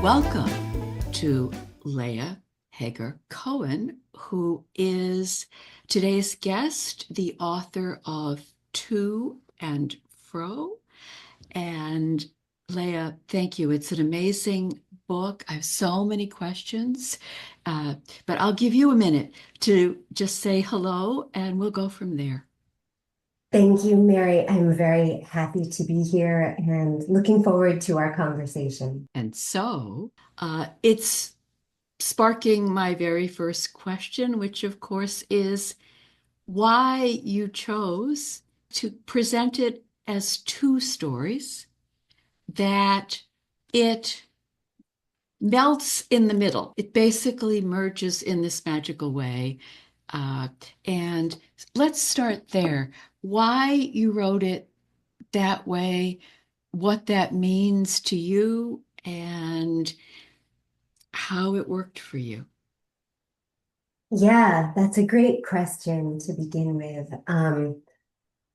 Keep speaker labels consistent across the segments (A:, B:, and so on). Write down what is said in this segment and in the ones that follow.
A: Welcome to Leah Hager Cohen, who is today's guest, the author of To and Fro. And Leah, thank you. It's an amazing book. I have so many questions, but I'll give you a minute to just say hello and we'll go from there.
B: Thank you, Mary. I'm very happy to be here and looking forward to our conversation.
A: And so it's sparking my very first question, which of course is why you chose to present it as two stories, that it melts in the middle. It basically merges in this magical way. And let's start there. Why you wrote it that way, what that means to you, and how it worked for you.
B: Yeah, that's a great question to begin with.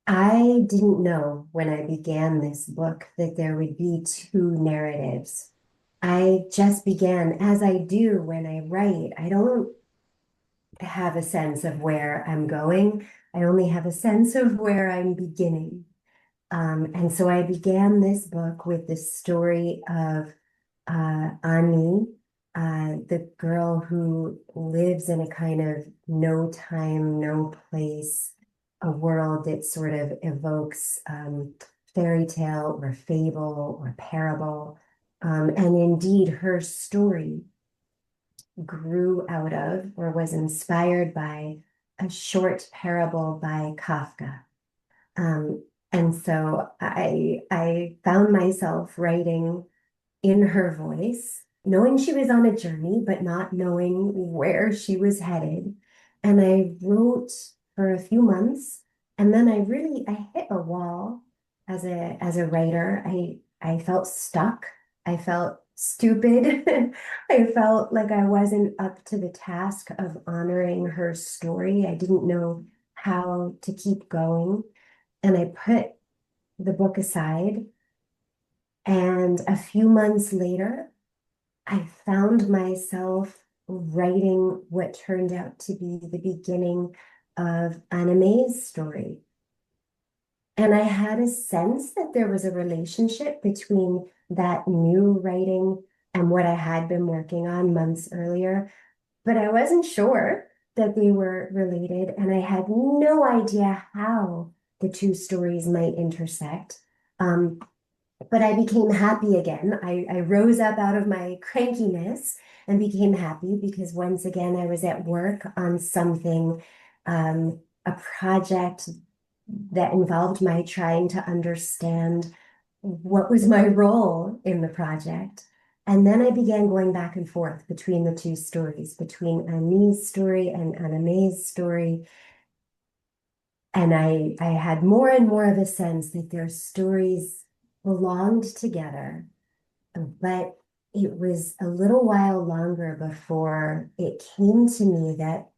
B: I didn't know when I began this book that there would be two narratives. I just began, as I do when I write. I don't have a sense of where I'm going. I only have a sense of where I'm beginning. And so I began this book with the story of Ani, the girl who lives in a kind of no time, no place, a world that sort of evokes fairy tale or fable or parable. And indeed, her story grew out of or was inspired by a short parable by Kafka. And so I found myself writing in her voice, knowing she was on a journey, but not knowing where she was headed. And I wrote for a few months, and then I hit a wall as a writer. I felt stuck. I felt stupid. I felt like I wasn't up to the task of honoring her story. I didn't know how to keep going. And I put the book aside. And a few months later, I found myself writing what turned out to be the beginning of Anime's story. And I had a sense that there was a relationship between that new writing and what I had been working on months earlier, but I wasn't sure that they were related, and I had no idea how the two stories might intersect. Um, but I became happy again. I rose up out of my crankiness and became happy because once again I was at work on something, a project that involved my trying to understand what was my role in the project. And then I began going back and forth between the two stories, between Ani's story and Aname's story. And I had more and more of a sense that their stories belonged together, but it was a little while longer before it came to me that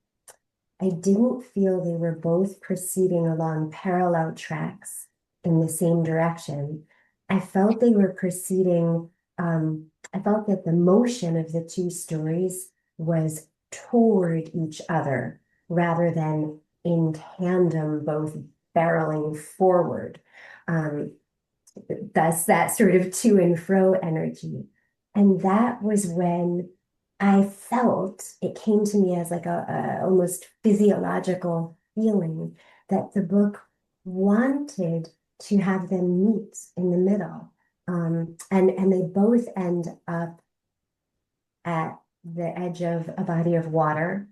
B: I didn't feel they were both proceeding along parallel tracks in the same direction. I felt they were proceeding, I felt that the motion of the two stories was toward each other rather than in tandem, both barreling forward. Um, Thus, that sort of to and fro energy. And that was when I felt it came to me as like a almost physiological feeling that the book wanted to have them meet in the middle. And they both end up at the edge of a body of water.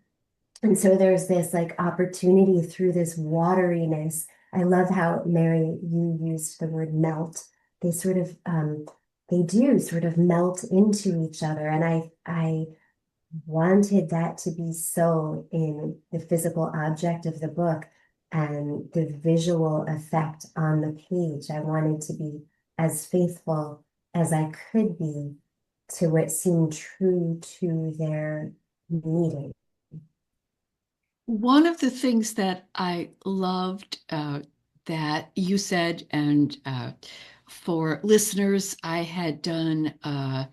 B: And so there's this like opportunity through this wateriness. I love how, Mary, you used the word melt. They sort of they do sort of melt into each other. And I wanted that to be so in the physical object of the book and the visual effect on the page. I wanted to be as faithful as I could be to what seemed true to their meeting.
A: One of the things that I loved that you said, and For listeners, I had done a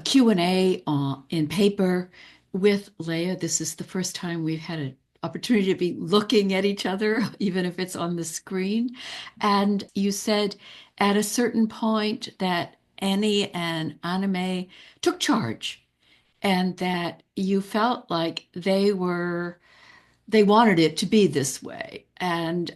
A: Q&A in paper with Leah. This is the first time we've had an opportunity to be looking at each other, even if it's on the screen. And you said at a certain point that Annie and Anime took charge and that you felt like they wanted it to be this way. And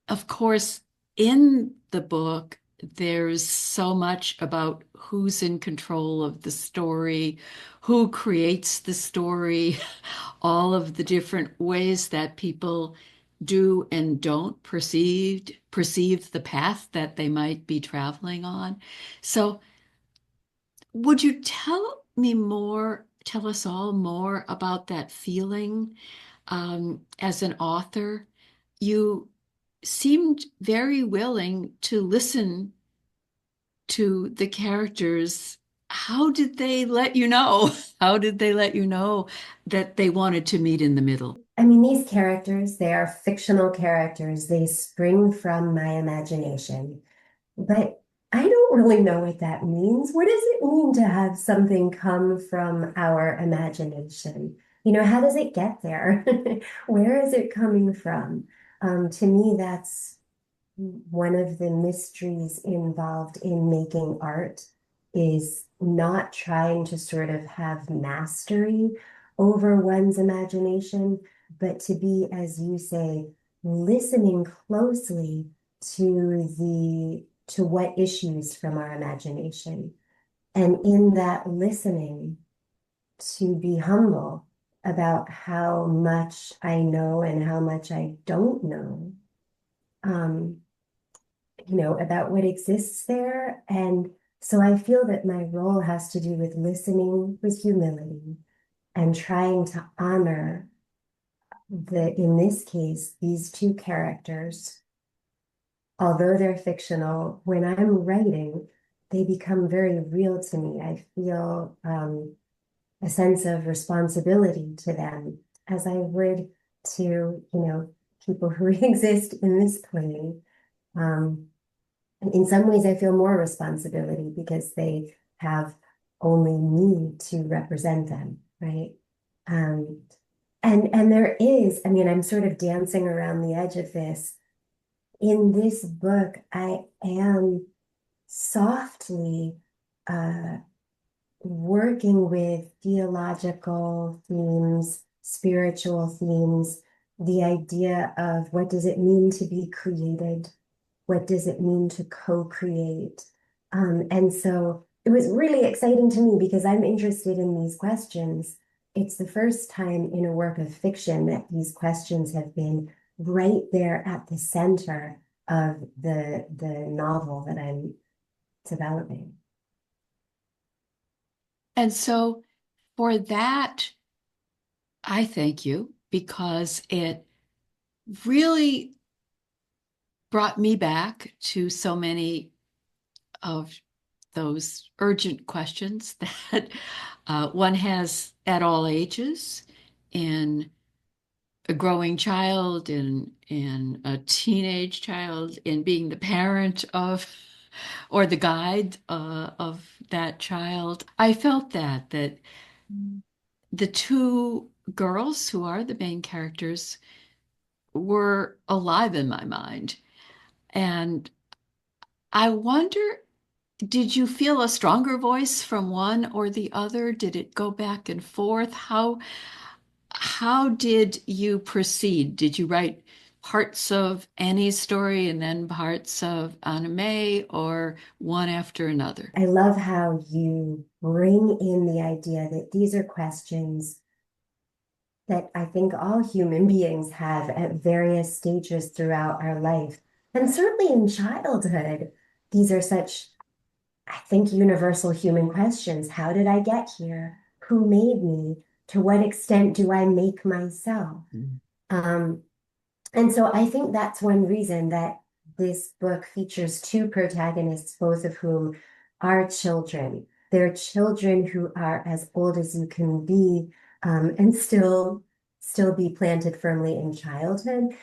A: of course, in the book, there's so much about who's in control of the story, who creates the story, all of the different ways that people do and don't perceive the path that they might be traveling on. So, would you tell us all more about that feeling as an author? You seemed very willing to listen to the characters. How did they let you know? How did they let you know that they wanted to meet in the middle?
B: I mean, these characters, they are fictional characters. They spring from my imagination. But I don't really know what that means. What does it mean to have something come from our imagination? How does it get there? Where is it coming from? To me, that's one of the mysteries involved in making art is not trying to sort of have mastery over one's imagination, but to be, as you say, listening closely to what issues from our imagination. And in that listening, to be humble about how much I know and how much I don't know. Um, about what exists there. And so I feel that my role has to do with listening with humility and trying to honor in this case, these two characters, although they're fictional, when I'm writing, they become very real to me. I feel a sense of responsibility to them as I would to, people who exist in this plane. Um, in some ways, I feel more responsibility because they have only me to represent them, right? Um, and there is, I mean, I'm sort of dancing around the edge of this. In this book, I am softly uh, working with theological themes, spiritual themes, the idea of what does it mean to be created? What does it mean to co-create? And so it was really exciting to me because I'm interested in these questions. It's the first time in a work of fiction that these questions have been right there at the center of the novel that I'm developing.
A: And so for that, I thank you because it really brought me back to so many of those urgent questions that one has at all ages in a growing child, in a teenage child, in being the parent of or the guide of that child. I felt that the two girls who are the main characters were alive in my mind. And I wonder, did you feel a stronger voice from one or the other? Did it go back and forth? How did you proceed? Did you write parts of Annie's story and then parts of Anime or one after another?
B: I love how you bring in the idea that these are questions that I think all human beings have at various stages throughout our life. And certainly in childhood, these are such, I think, universal human questions. How did I get here? Who made me? To what extent do I make myself?
A: Mm.
B: Um, and so I think that's one reason that this book features two protagonists, both of whom are children. They're children who are as old as you can be, and still be planted firmly in childhood.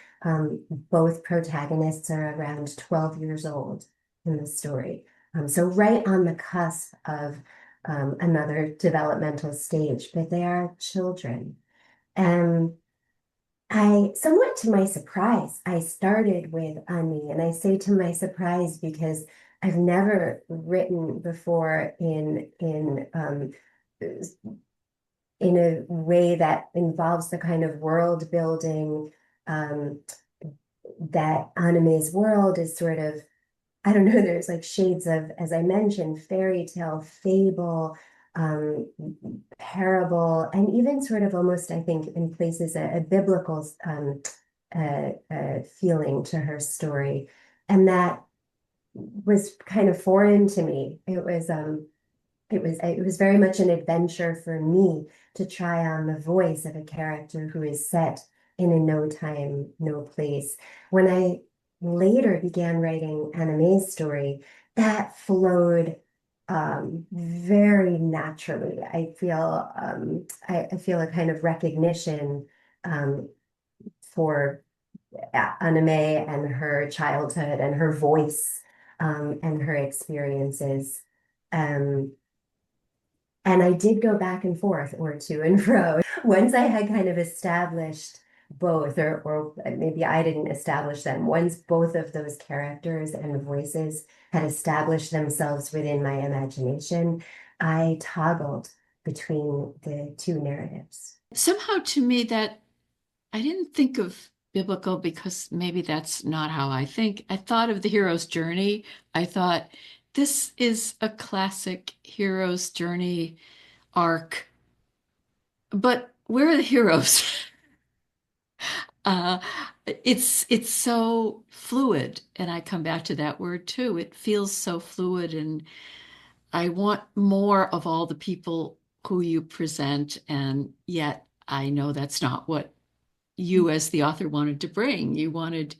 B: Both protagonists are around 12 years old. in the story. So right on the cusp of another developmental stage, but they are children. And somewhat to my surprise, I started with Ani, and I say to my surprise because I've never written before in a way that involves the kind of world building um, that anime's world is sort of, I don't know, there's like shades of, as I mentioned, fairy tale, fable, um, parable, and even sort of almost, I think, in places a biblical feeling to her story. And that was kind of foreign to me. It was very much an adventure for me to try on the voice of a character who is set in a no time, no place. When I later began writing Anime's story, that flowed very naturally. I feel a kind of recognition um, for Anime and her childhood and her voice and her experiences. Um, and I did go back and forth or to and fro. Once I had kind of established both, or maybe I didn't establish them, once both of those characters and voices had established themselves within my imagination, I toggled between the two narratives.
A: Somehow to me that I didn't think of biblical because maybe that's not how I think. I thought of the hero's journey. I thought this is a classic hero's journey arc, but where are the heroes? Uh, it's so fluid, and I come back to that word too. It feels so fluid, and I want more of all the people who you present, and yet I know that's not what you as the author wanted to bring. You wanted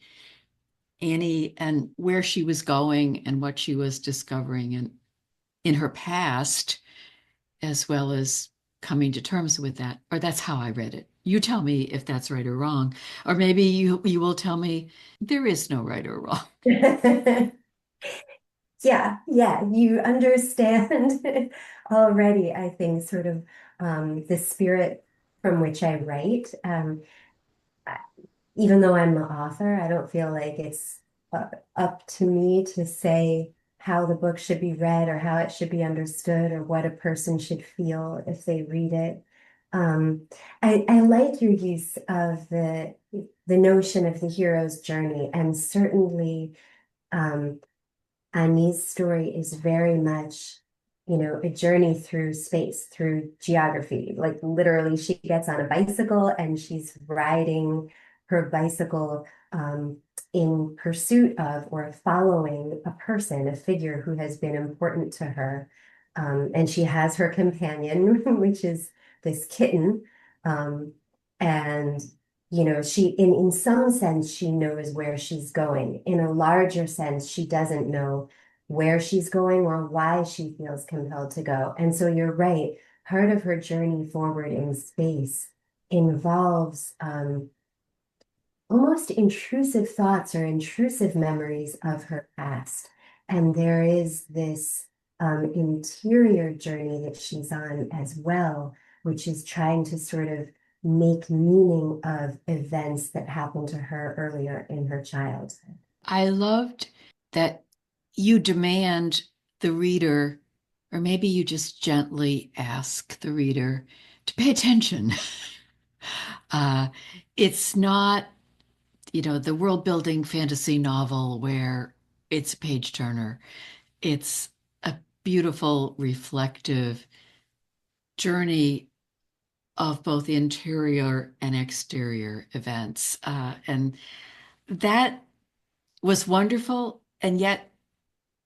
A: Annie and where she was going and what she was discovering in her past, as well as coming to terms with that. Or that's how I read it. You tell me if that's right or wrong. Or maybe you will tell me there is no right or wrong.
B: Yeah, yeah, you understand already, I think, sort of the spirit from which I write. Even though I'm the author, I don't feel like it's up to me to say how the book should be read or how it should be understood or what a person should feel if they read it. Um, I like your use of the notion of the hero's journey, and certainly um, Annie's story is very much, a journey through space, through geography. Like literally, she gets on a bicycle and she's riding her bicycle in pursuit of or following a person, a figure who has been important to her. And she has her companion, which is this kitten. Um, and in some sense, she knows where she's going. In a larger sense, she doesn't know where she's going or why she feels compelled to go. And so you're right. Part of her journey forward in space involves almost intrusive thoughts or intrusive memories of her past. And there is this interior journey that she's on as well, which is trying to sort of make meaning of events that happened to her earlier in her childhood.
A: I loved that you demand the reader, or maybe you just gently ask the reader to pay attention. Uh, it's not, the world building fantasy novel where it's a page turner. It's a beautiful, reflective journey of both interior and exterior events. And that was wonderful. And yet,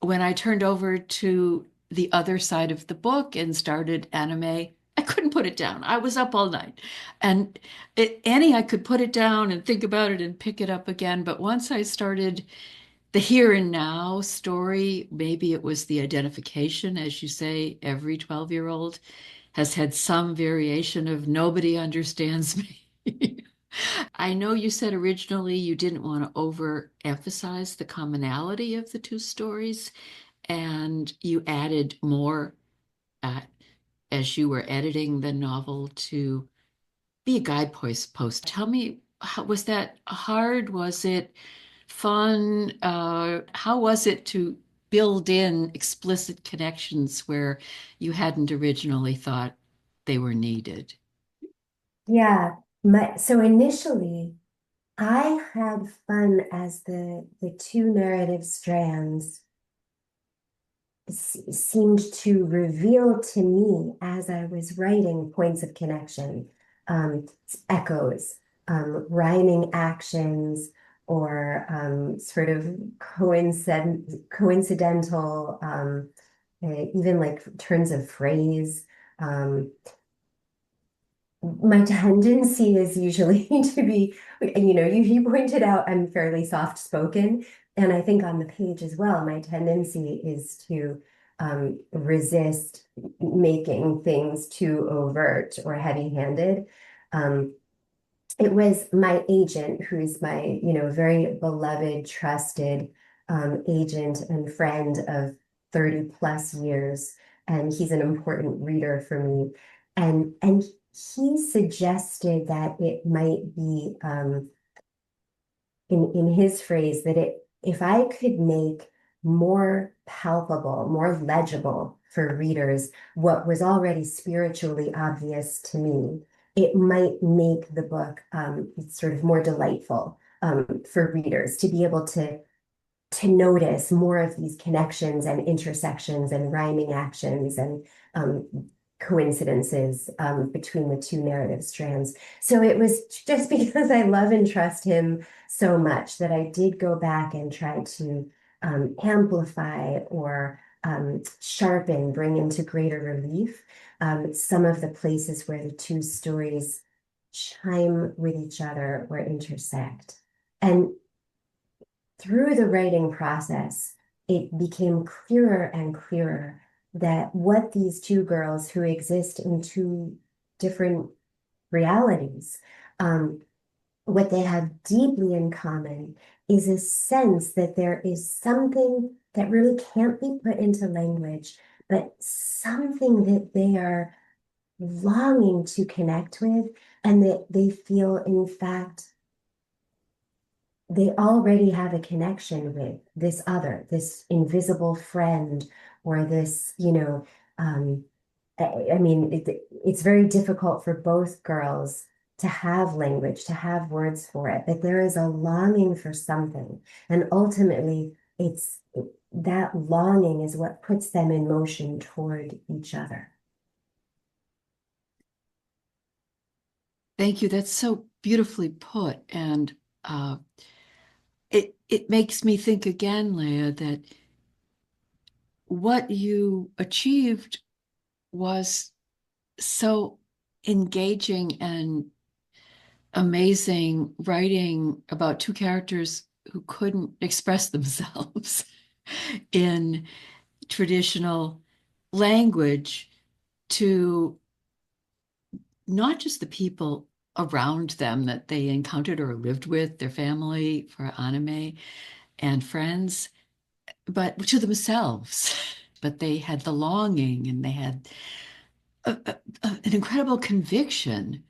A: when I turned over to the other side of the book and started anime, I couldn't put it down. I was up all night. And Annie, I could put it down and think about it and pick it up again. But once I started the here and now story, maybe it was the identification, as you say, every 12-year-old has had some variation of nobody understands me. I know you said originally you didn't want to overemphasize the commonality of the two stories, and you added more uh, as you were editing the novel to be a guidepost post. Tell me, how, was that hard? Was it fun? How was it to build in explicit connections where you hadn't originally thought they were needed?
B: Yeah, so initially I had fun as the two narrative strands seemed to reveal to me as I was writing points of connection, echoes, rhyming actions, or sort of coincidental, even like turns of phrase. Um, my tendency is usually to be, you pointed out I'm fairly soft spoken. And I think on the page as well, my tendency is to resist making things too overt or heavy-handed. Um, it was my agent, who's my, very beloved, trusted agent and friend of 30 plus years. And he's an important reader for me. And he suggested that it might be, in his phrase, that if I could make more palpable, more legible for readers what was already spiritually obvious to me, it might make the book sort of more delightful for readers to be able to notice more of these connections and intersections and rhyming actions and coincidences between the two narrative strands. So it was just because I love and trust him so much that I did go back and try to amplify or sharpen, bring into greater relief some of the places where the two stories chime with each other or intersect. And through the writing process, it became clearer and clearer that what these two girls who exist in two different realities, what they have deeply in common is a sense that there is something that really can't be put into language, but something that they are longing to connect with, and that they feel, in fact, they already have a connection with this other, this invisible friend, or this, I mean, it's very difficult for both girls to have language, to have words for it, but there is a longing for something. And ultimately, that longing is what puts them in motion toward each other.
A: Thank you. That's so beautifully put. And uh, it makes me think again, Leah, that what you achieved was so engaging and amazing writing about two characters who couldn't express themselves in traditional language to not just the people around them that they encountered or lived with, their family for anime and friends, but to themselves. But they had the longing and they had an incredible conviction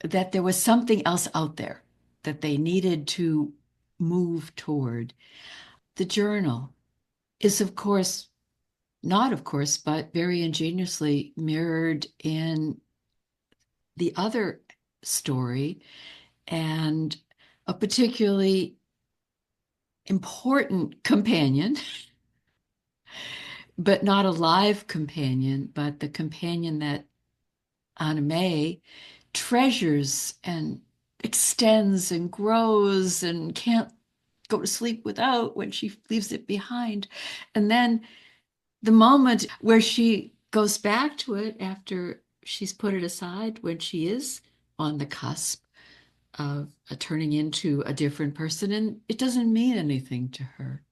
A: that there was something else out there that they needed to move toward. The journal is, of course, not of course, but very ingeniously mirrored in the other story, and a particularly important companion, but not a live companion, but the companion that anime treasures and extends and grows and can't go to sleep without when she leaves it behind. And then the moment where she goes back to it after she's put it aside, when she is on the cusp of turning into a different person, and it doesn't mean anything to her.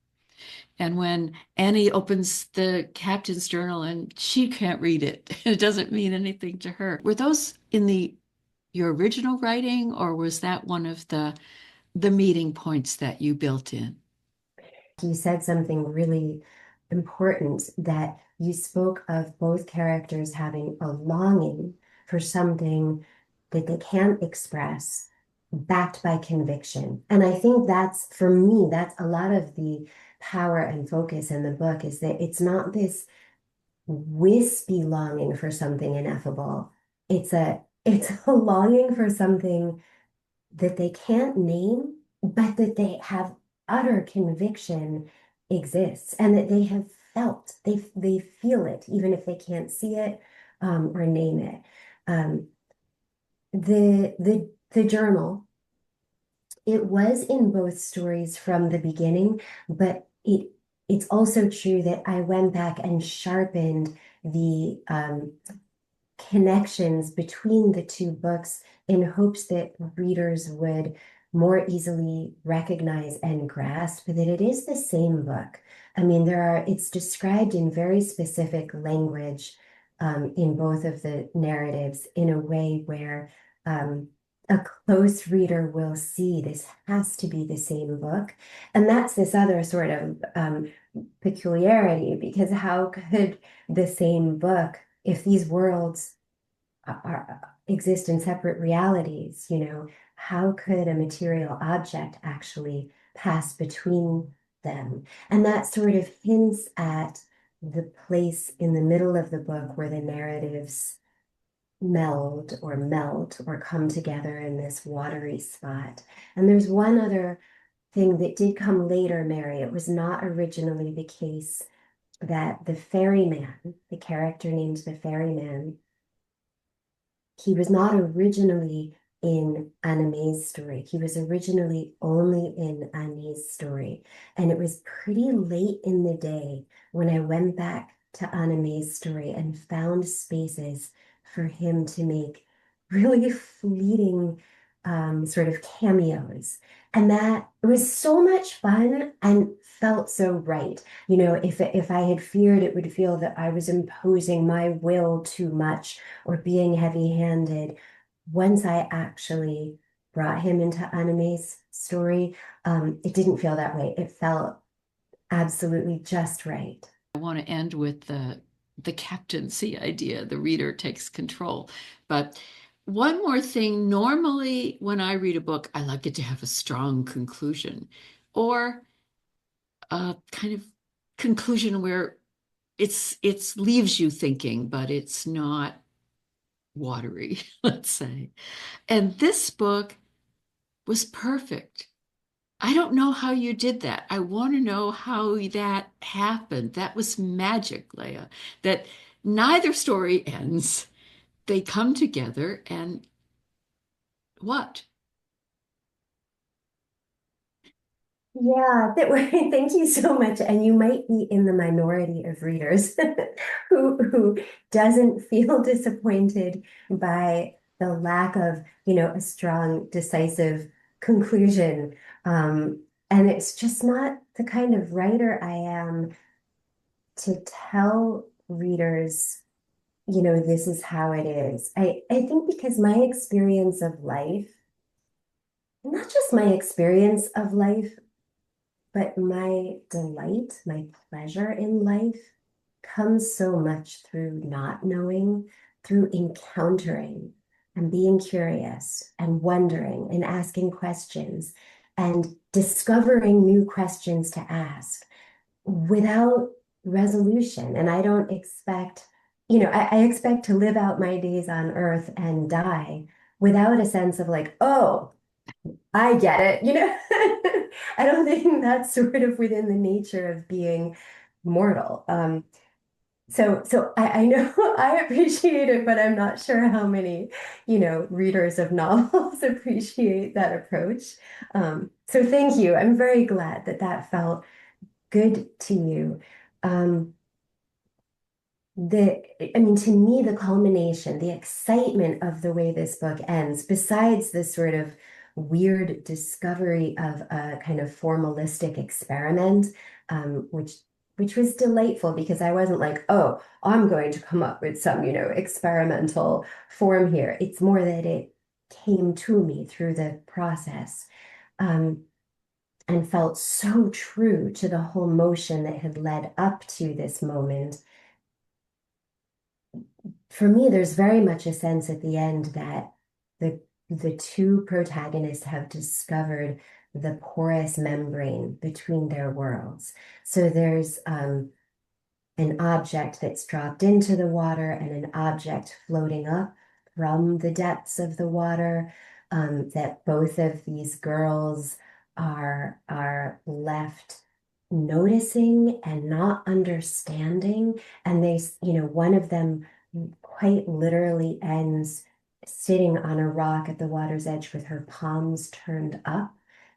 A: And when Annie opens the captain's journal and she can't read it, it doesn't mean anything to her. Were those in the your original writing, or was that one of the meeting points that you built in?
B: You said something really important that you spoke of both characters having a longing for something that they can't express, backed by conviction. And I think that's, for me, that's a lot of the power and focus in the book is that it's not this wispy longing for something ineffable. It's a longing for something that they can't name, but that they have utter conviction exists and that they have felt. They feel it, even if they can't see it or name it. Um, the journal, it was in both stories from the beginning, but it's also true that I went back and sharpened the connections between the two books in hopes that readers would more easily recognize and grasp that it is the same book. I mean, it's described in very specific language in both of the narratives in a way where a close reader will see this has to be the same book. And that's this other sort of peculiarity, because how could the same book, if these worlds exist in separate realities, how could a material object actually pass between them? And that sort of hints at the place in the middle of the book where the narratives meld or come together in this watery spot. And there's one other thing that did come later, Mary. It was not originally the case that the ferryman, the character named the ferryman, he was not originally in Anime's story. He was originally only in Annie's story. And it was pretty late in the day when I went back to Anime's story and found spaces for him to make really fleeting sort of cameos. And that it was so much fun and felt so right. If I had feared it would feel that I was imposing my will too much or being heavy-handed, once I actually brought him into Anime's story, it didn't feel that way. It felt absolutely just right.
A: I want to end with the captaincy idea. The reader takes control. But one more thing, normally when I read a book, I like it to have a strong conclusion or a kind of conclusion where it's leaves you thinking, but it's not watery, let's say. And this book was perfect. I don't know how you did that. I want to know how that happened. That was magic, Leah. That neither story ends. They come together and what?
B: Yeah, thank you so much. And you might be in the minority of readers who doesn't feel disappointed by the lack of, a strong, decisive conclusion. And it's just not the kind of writer I am to tell readers, this is how it is. I think because my experience of life, not just my experience of life, but my delight, my pleasure in life comes so much through not knowing, through encountering and being curious and wondering and asking questions and discovering new questions to ask without resolution. And I don't expect, I expect to live out my days on earth and die without a sense of like, oh, I get it. I don't think that's sort of within the nature of being mortal. So I know I appreciate it, but I'm not sure how many, readers of novels appreciate that approach. So thank you. I'm very glad that that felt good to you. Um, I mean, to me, the culmination, the excitement of the way this book ends, besides this sort of weird discovery of a kind of formalistic experiment, which was delightful because I wasn't like, oh, I'm going to come up with some, experimental form here. It's more that it came to me through the process, um, and felt so true to the whole motion that had led up to this moment. For me, there's very much a sense at the end that the the two protagonists have discovered the porous membrane between their worlds. So there's an object that's dropped into the water and an object floating up from the depths of the water, that both of these girls are left noticing and not understanding. And one of them quite literally ends sitting on a rock at the water's edge with her palms turned up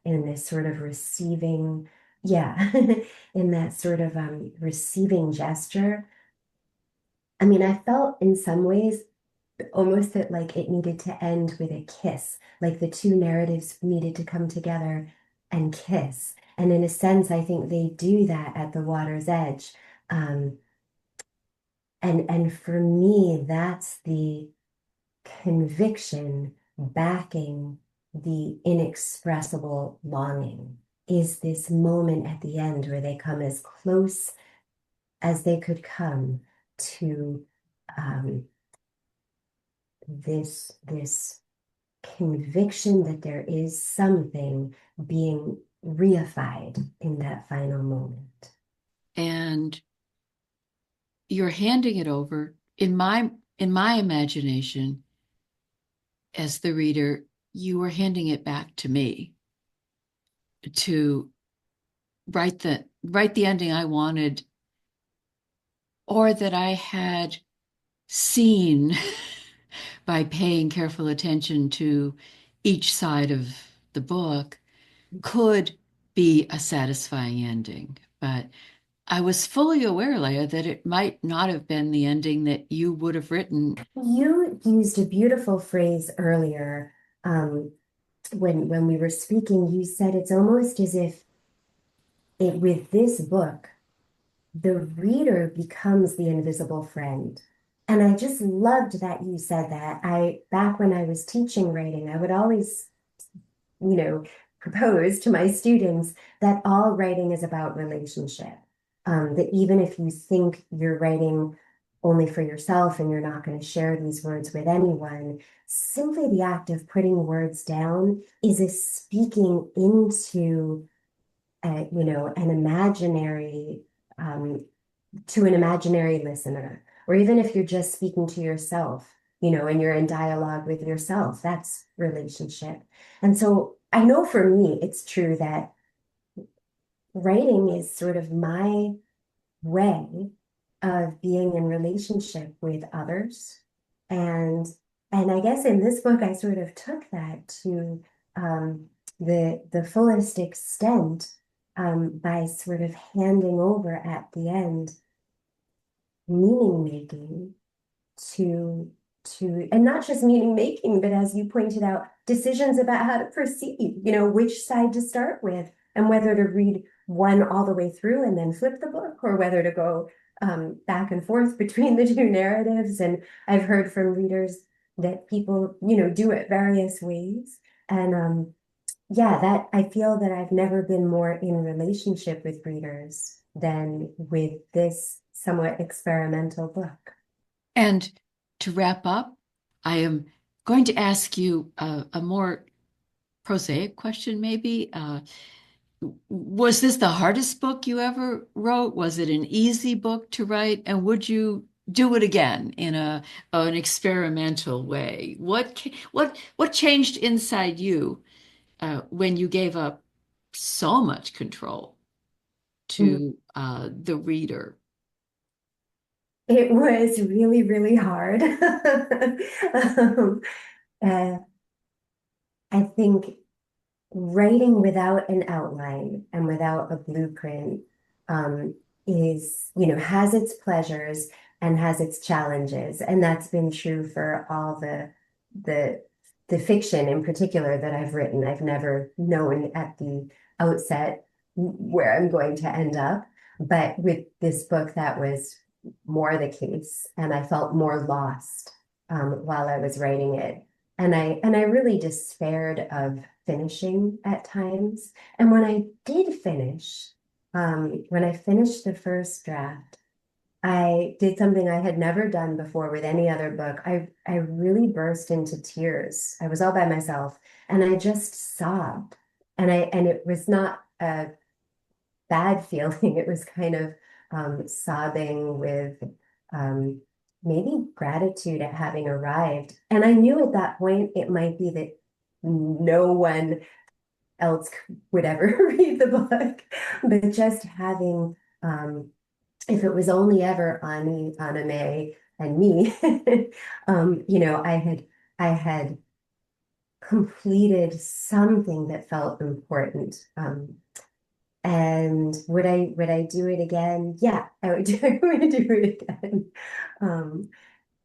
B: in this sort of receiving, yeah, in that sort of receiving gesture. I mean, I felt in some ways almost that like it needed to end with a kiss, like the two narratives needed to come together and kiss. And in a sense, I think they do that at the water's edge. Um, and for me, that's the conviction backing the inexpressible longing, is this moment at the end where they come as close as they could come to um, this conviction that there is something being reified in that final moment.
A: And you're handing it over in my imagination as the reader, you were handing it back to me to write the ending I wanted or that I had seen by paying careful attention to each side of the book could be a satisfying ending. But I was fully aware, Leah, that it might not have been the ending that you would have written.
B: You used a beautiful phrase earlier, when we were speaking. You said it's almost as if with this book, the reader becomes the invisible friend. And I just loved that you said that. Back when I was teaching writing, I would always, you know, propose to my students that all writing is about relationship. That even if you think you're writing only for yourself and you're not going to share these words with anyone, simply the act of putting words down is a speaking into, an imaginary, um, to an imaginary listener, or even if you're just speaking to yourself, and you're in dialogue with yourself, that's relationship. And so I know for me, it's true that writing is sort of my way of being in relationship with others. And and I guess in this book, I sort of took that to the fullest extent, by sort of handing over at the end meaning making to and not just meaning making, but as you pointed out, decisions about how to proceed, which side to start with and whether to read one all the way through and then flip the book, or whether to go back and forth between the two narratives. And I've heard from readers that people, do it various ways. And yeah, that I feel that I've never been more in relationship with readers than with this somewhat experimental book.
A: And to wrap up, I am going to ask you a more prosaic question, maybe. Was this the hardest book you ever wrote? Was it an easy book to write? And would you do it again in an experimental way? What changed inside you when you gave up so much control
B: Mm.
A: to the reader?
B: It was really, really hard. Um, uh, I think writing without an outline and without a blueprint, um, has its pleasures and has its challenges. And that's been true for all the the fiction in particular that I've written. I've never known at the outset where I'm going to end up. But with this book, that was more the case, and I felt more lost while I was writing it. And I really despaired of finishing at times. And when I did finish, when I finished the first draft, I did something I had never done before with any other book. I really burst into tears. I was all by myself and I just sobbed. And it was not a bad feeling. It was kind of sobbing with um, maybe gratitude at having arrived. And I knew at that point it might be that no one else would ever read the book, but just having, if it was only ever Ani, Anime, and me, I had completed something that felt important. And would I do it again? Yeah, I would do, I would do it again. Um,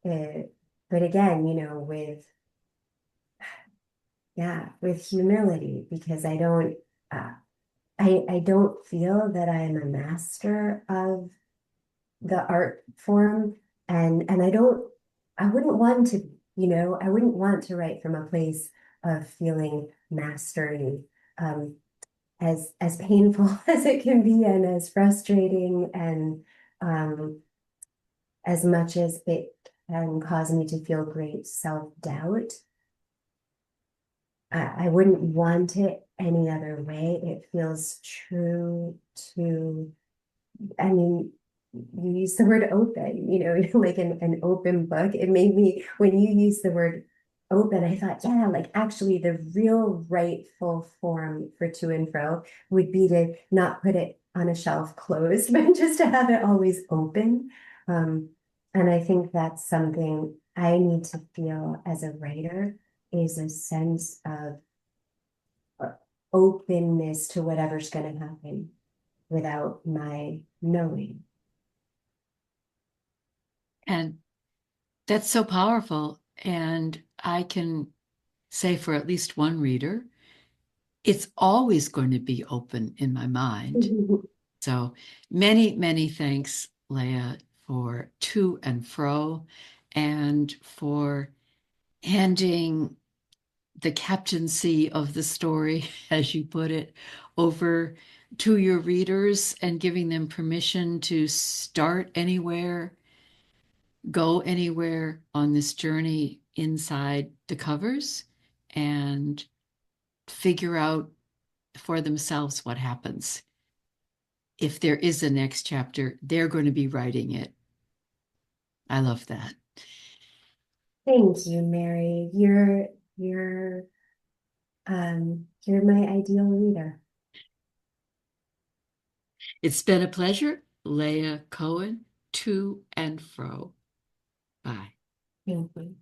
B: it, but again, with humility, because uh, I don't feel that I'm a master of the art form, and I wouldn't want to, I wouldn't want to write from a place of feeling mastery. Um, as painful as it can be and as frustrating and um, as much as it can cause me to feel great self-doubt, I wouldn't want it any other way. It feels true to, I mean, you use the word open, like an open book. It made me, when you use the word open, I thought, yeah, like actually the real rightful form for to and fro would be to not put it on a shelf closed, but just to have it always open. Um, and I think that's something I need to feel as a writer is a sense of openness to whatever's going to happen without my knowing.
A: And that's so powerful. And I can say for at least one reader, it's always going to be open in my mind. So many, many thanks, Leah, for to and fro and for handing the captaincy of the story, as you put it, over to your readers and giving them permission to start anywhere, go anywhere on this journey inside the covers and figure out for themselves what happens. If there is a next chapter, they're going to be writing it. I love that.
B: Thank you, Mary. You're my ideal reader.
A: It's been a pleasure. Leah Cohen, to and fro. Bye.
B: Thank you.